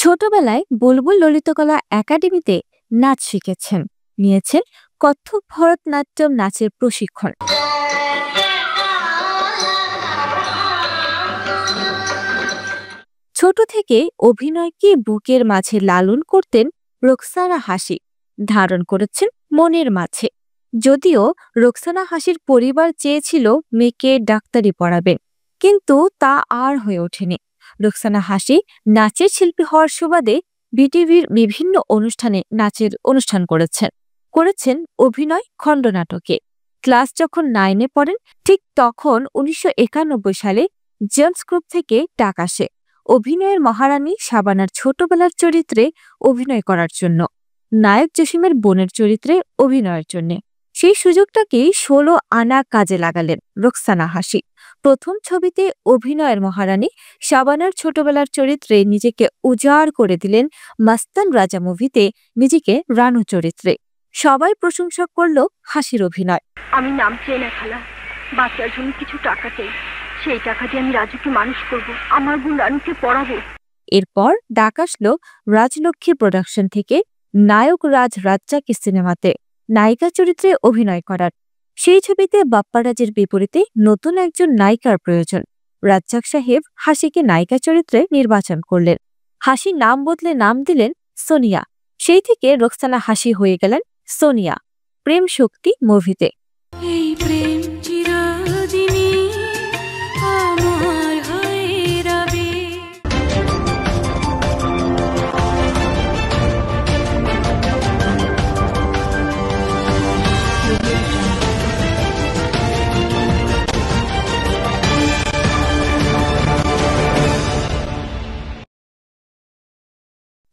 ছোটবেলায় বুলবুল ললিতকলা একাডেমিতে নাচ শিখেছেন, নিয়েছেন কত্থক ভরতনাট্যম নাচের প্রশিক্ষণ। ছোট থেকে অভিনয়কে বুকের মাঝে লালন করতেন রোকসানা হাসি, ধারণ করেছেন মনের মাঝে। যদিও রোকসানা হাসির পরিবার চেয়েছিল মেয়েকে ডাক্তারি পড়াবেন, কিন্তু তা আর হয়ে ওঠেনি। রোকসানা হাসি নাচের শিল্পী হওয়ার সুবাদে বিটিভির বিভিন্ন অনুষ্ঠানে নাচের অনুষ্ঠান করেছেন অভিনয় খণ্ডনাটকে। ক্লাস যখন 9-এ পড়েন, ঠিক তখন 1991 সালে জেমস গ্রুপ থেকে ডাক আসে অভিনয়ের মহারানী শাবানার ছোটবেলার চরিত্রে অভিনয় করার জন্য, নায়ক জসিমের বোনের চরিত্রে অভিনয়ের জন্য। সেই সুযোগটাকেই 16 আনা কাজে লাগালেন রোকসানা হাসি। প্রথম ছবিতে অভিনয়ের মহারানী শাবানার ছোটবেলার চরিত্রে নিজেকে উজাড় করে দিলেন মাস্তান রাজা মুভিতে নিজেকে রানু চরিত্রে। সবাই প্রশংসা করল হাসির অভিনয়। আমি নাম চাই না খালা, বাচ্চার জন্য কিছু টাকা চাই, সেই টাকা দিয়ে আমি রাজুকে মানুষ করব, আমার বোন রানুকে পড়াবো। এরপর ডাক আসলো রাজলক্ষ্মী প্রোডাকশন থেকে নায়ক রাজ রাজ্জাকি সিনেমাতে নায়িকা চরিত্রে অভিনয় করার। সেই ছবিতে বাপ্পারাজের বিপরীতে নতুন একজন নায়িকার প্রয়োজন। রাজ্জাক সাহেব হাসিকে নায়িকা চরিত্রে নির্বাচন করলেন। হাসি নাম বদলে নাম দিলেন সোনিয়া। সেই থেকে রোকসানা হাসি হয়ে গেলেন সোনিয়া প্রেম শক্তি মুভিতে।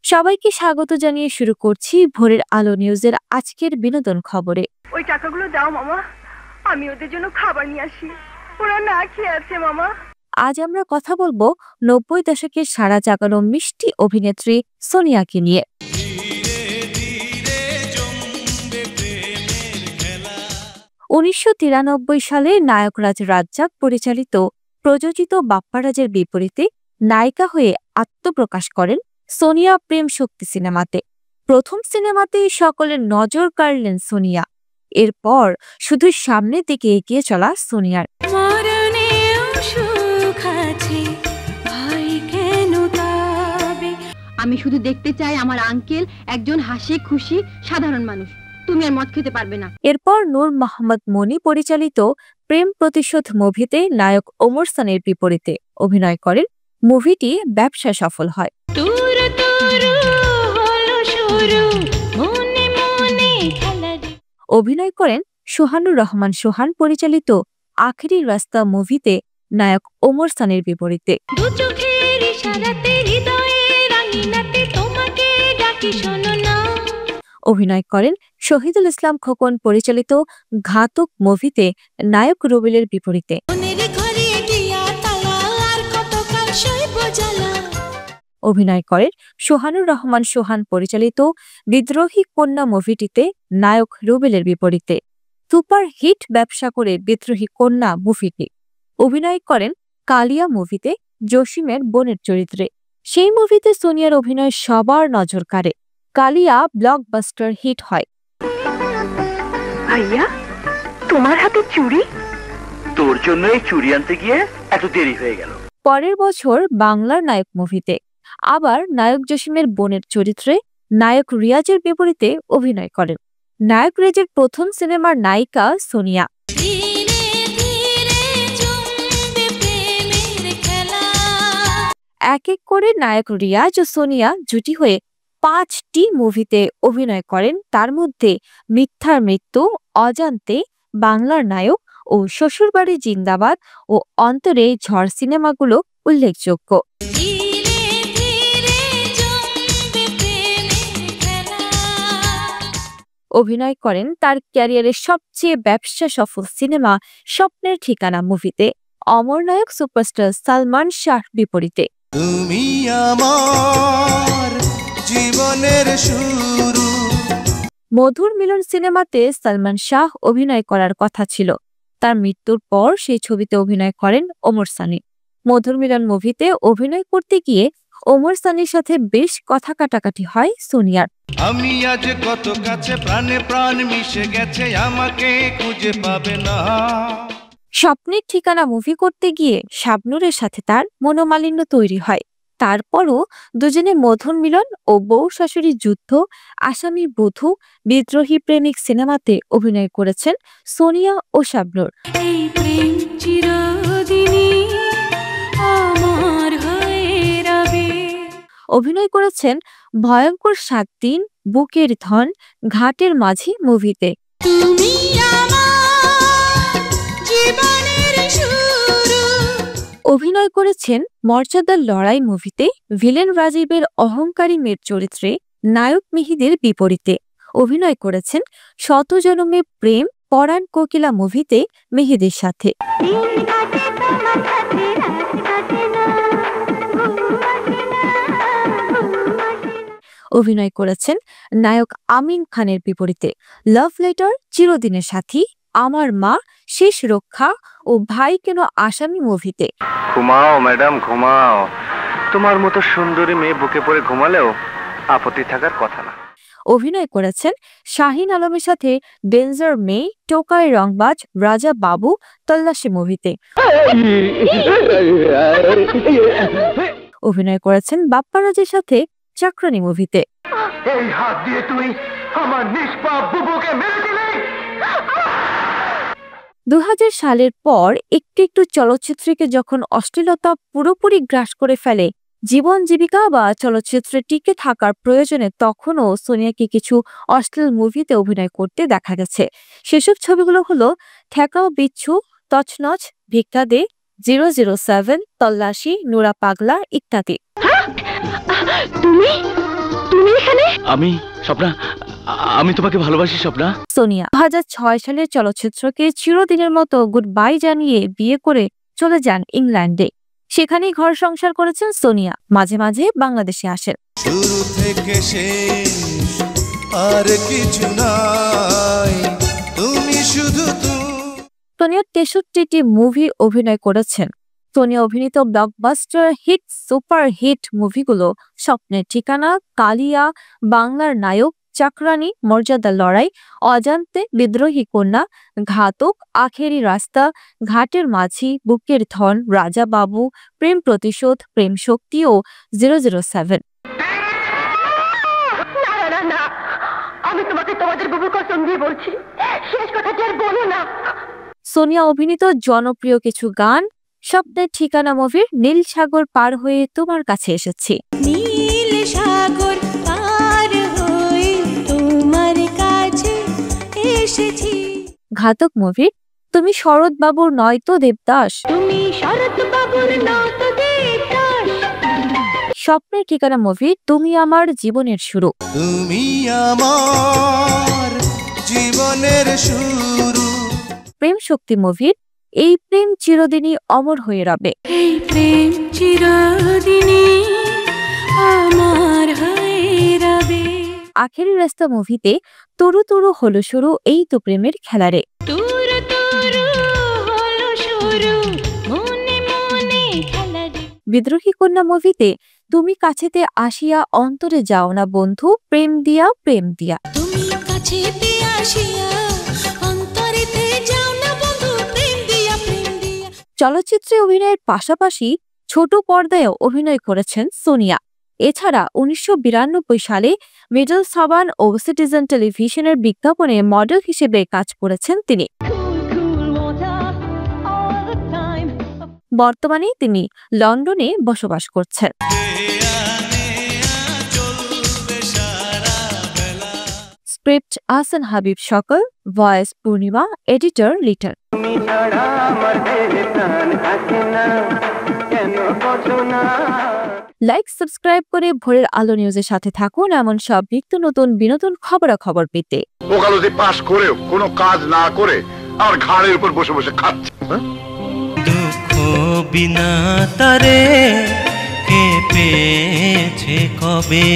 সবাইকে স্বাগত জানিয়ে শুরু করছি ভোরের আলো নিউজের আজকের বিনোদন খবরে। ওই টাকাগুলো দাও মামা, আমি ওদের জন্য খাবার নিয়ে আসি, ওরা না খেয়ে আছে মামা। আজ আমরা কথা বলবো 90 দশকের সারা জাগানো মিষ্টি অভিনেত্রী সোনিয়াকে নিয়ে। 1993 সালে নায়ক রাজ রাজ্জাক পরিচালিত প্রযোজিত বাপ্পারাজের বিপরীতে নায়িকা হয়ে আত্মপ্রকাশ করেন সোনিয়া প্রেম শক্তি সিনেমাতে। প্রথম সিনেমাতেই সকলের নজর কাড়লেন সোনিয়া। এরপর শুধু সামনের দিকে এগিয়ে চলা সোনিয়ার। আমি শুধু দেখতে চাই আমার আঙ্কেল একজন হাসি খুশি সাধারণ মানুষ, তুমি আর মদ খেতে পারবে না। এরপর নূর মোহাম্মদ মনি পরিচালিত প্রেম প্রতিশোধ মুভিতে নায়ক ওমর সানের বিপরীতে অভিনয় করেন। মুভিটি ব্যবসা সফল হয়। অভিনয় করেন সোহানুর রহমান সোহান পরিচালিত আখেরি রাস্তা মুভিতে নায়ক ওমর সানের বিপরীতে। অভিনয় করেন শহীদুল ইসলাম খোকন পরিচালিত ঘাতক মুভিতে নায়ক রুবেলের বিপরীতে। অভিনয় করেন সোহানুর রহমান সোহান পরিচালিত বিদ্রোহী কন্যা মুভিটিতে নায়ক রুবেলের বিপরীতে। সুপার হিট ব্যবসা করে বিদ্রোহী কন্যা মুভিটি। অভিনয় করেন কালিয়া মুভিতে জসিমের বোনের চরিত্রে। সেই মুভিতে সোনিয়ার অভিনয় সবার নজর কাড়ে। কালিয়া ব্লকবাস্টার হিট হয়। ভাইয়া, তোমার হাতে চুড়ি? তোর জন্য এই চুড়ি আনতে গিয়ে এত দেরি হয়ে গেল। পরের বছর বাংলার নায়ক মুভিতে আবার নায়ক জসিমের বোনের চরিত্রে নায়ক রিয়াজের বিপরীতে অভিনয় করেন। নায়ক রিয়াজের প্রথম সিনেমার নায়িকা সোনিয়া। এক এক করে নায়ক রিয়াজ ও সোনিয়া জুটি হয়ে 5টি মুভিতে অভিনয় করেন। তার মধ্যে মিথ্যার মৃত্যু, অজান্তে, বাংলার নায়ক ও শ্বশুরবাড়ি জিন্দাবাদ ও অন্তরে ঝড় সিনেমাগুলো উল্লেখযোগ্য। অভিনয় করেন তার ক্যারিয়ারের সবচেয়ে ব্যবসা সফল সিনেমা স্বপ্নের ঠিকানা মুভিতে অমর নায়ক সুপারস্টার সালমান শাহর বিপরীতে। তুমি আমার জীবনের শুরু। মধুর মিলন সিনেমাতে সালমান শাহ অভিনয় করার কথা ছিল। তার মৃত্যুর পর সেই ছবিতে অভিনয় করেন ওমর সানি। মধুর মিলন মুভিতে অভিনয় করতে গিয়ে ওমর সানির সাথে বেশ কথা কাটাকাটি হয় সোনিয়ার। আমি আজ কত কাছে, প্রাণে প্রাণ মিশে গেছে, আমাকে খুঁজে পাবে না। স্বপ্নের ঠিকানা মুভি করতে গিয়ে শাবনূরের সাথে তার মনোমালিন্য তৈরি হয়। তারপরও দুজনে মধুর মিলন ও বউ শাশুড়ির যুদ্ধ, আসামি বধূ, বিদ্রোহী প্রেমিক সিনেমাতে অভিনয় করেছেন সোনিয়া ও শাবনূর। অভিনয় করেছেন ভয়ঙ্কর ৭ দিন, বুকের ধন, ঘাটের মাঝি মুভিতে। অভিনয় করেছেন মর্যাদার লড়াই মুভিতে ভিলেন রাজীবের অহংকারী মেয়ের চরিত্রে নায়ক মেহিদের বিপরীতে। অভিনয় করেছেন শত জনমে প্রেম পরাণ কোকিলা মুভিতে মেহিদের সাথে। অভিনয় করেছেন নায়ক আমিন খানের বিপরীতে লাভ লেটার, চিরদিনের সাথী, আমার মা, শেষ রক্ষা ও ভাই কেন আসামি মুভিতে। ঘুমাও ম্যাডাম ঘুমাও, তোমার মতো সুন্দরী মেয়ে বুকে পড়ে ঘুমালেও আপত্তি থাকার কথা না। অভিনয় করেছেন শাহিন আলমের সাথে ডেঞ্জার মেয়ে, টোকাই রংবাজ, রাজা বাবু, তল্লাশি মুভিতে। অভিনয় করেছেন বাপ্পারাজের সাথে চাকরানি মুভিতে। এই হাত দিয়ে তুই আমার নিষ্পাপ বুবুকে মেরে দিলি। ২০০০ সালের পর একটু একটু চলচ্চিত্রকে যখন অশ্লীলতা পুরোপুরি গ্রাস করে ফেলে জীবন জীবিকা বা চলচ্চিত্রে টিকে থাকার প্রয়োজনে, তখনও সোনিয়াকে কিছু অশ্লীল মুভিতে অভিনয় করতে দেখা গেছে। সেসব ছবিগুলো হলো ঠেকাও বিচ্ছু, তছনছ, ভিক্ষা দে, 007, তল্লাশি, নুরা পাগলা ইত্যাদি। তুমি এখানে? আমি স্বপ্না, আমি তোমাকে ভালোবাসি স্বপ্না। সোনিয়া ২০০৬ সালের চলচ্চিত্রকে চিরদিনের মতো গুড বাই জানিয়ে বিয়ে করে চলে যান ইংল্যান্ডে। সেখানেই ঘর সংসার করেছেন সোনিয়া। মাঝে মাঝে বাংলাদেশে আসেন। শুরু থেকে শেষ আর কিছু নাই, তুমি শুধু সোনিয়া ৬৩টি মুভি অভিনয় করেছেন। সোনিয়া অভিনীত ব্লকবাস্টার হিট সুপার হিট মুভিগুলো স্বপ্নের ঠিকানা, কালিয়া, বাংলার নায়ক, চাকরানি, মর্যাদার লড়াই, অজান্তে, বিদ্রোহী কন্যা, ঘাতক, আখেরি রাস্তা, ঘাটের মাঝি, বুকের ধন, রাজা বাবু, প্রেম প্রতিশোধ, প্রেম শক্তি ও 007। না, আমি তোমাদের বুবু কসম দিয়ে বলছি, শেষ কথাটি আর বলো না। সোনিয়া অভিনীত জনপ্রিয় কিছু গান স্বপ্নের ঠিকানা মুভির নীল সাগর পার হয়ে তোমার কাছে এসেছি, নীল সাগর পার হয়ে তোমার কাছে এসেছি, ঘাতক মুভির তুমি শরৎ বাবুর নয়তো দেবদাস, তুমি শরৎ বাবুর নয়তো দেবদাস, স্বপ্নের ঠিকানা মুভি তুমি আমার জীবনের শুরু, তুমি আমার জীবনের শুরু, প্রেম শক্তি মুভির এই প্রেম চিরদিনই অমর হয়ে রবে, এই প্রেম চিরদিনই আমার হয়ে রবে, আখেরি রাস্তা মুভিতে তরু তরু হলো শুরু এই তো প্রেমের খেলারে, তুরু তুরু হলো শুরু মনে মনে খেলা রে, বিদ্রোহী কন্যা মুভিতে তুমি কাছেতে আসিয়া অন্তরে যাও না বন্ধু, প্রেম দিয়া প্রেম দিয়া, তুমি কাছেতে আসিয়া অন্তরেতে যাও না বন্ধু, প্রেম দিয়া প্রেম দিয়া। চলচ্চিত্রে অভিনয়ের পাশাপাশি ছোট পর্দায়ও অভিনয় করেছেন সোনিয়া। এছাড়া ১৯৯২ সালে মিডল সাবান ও সিটিজেন টেলিভিশনের বিজ্ঞাপনে মডেল হিসেবে কাজ করেছেন তিনি। বর্তমানে তিনি লন্ডনে বসবাস করছেন। স্ক্রিপ্ট আহসান হাবিব সকল, ভয়েস পূর্ণিমা, এডিটর লিটন। লাইক সাবস্ক্রাইব করে ভোরের আলো নিউজের সাথে থাকুন এমন সব নিত্য নতুন বিনোদন খবরাখবর পেতে। ওকালতি পাশ করেও কোনো কাজ না করে আর ঘাড়ের উপর বসে বসে খাচ্ছে। দুঃখ বিনা তারে কে পেয়েছে কবে।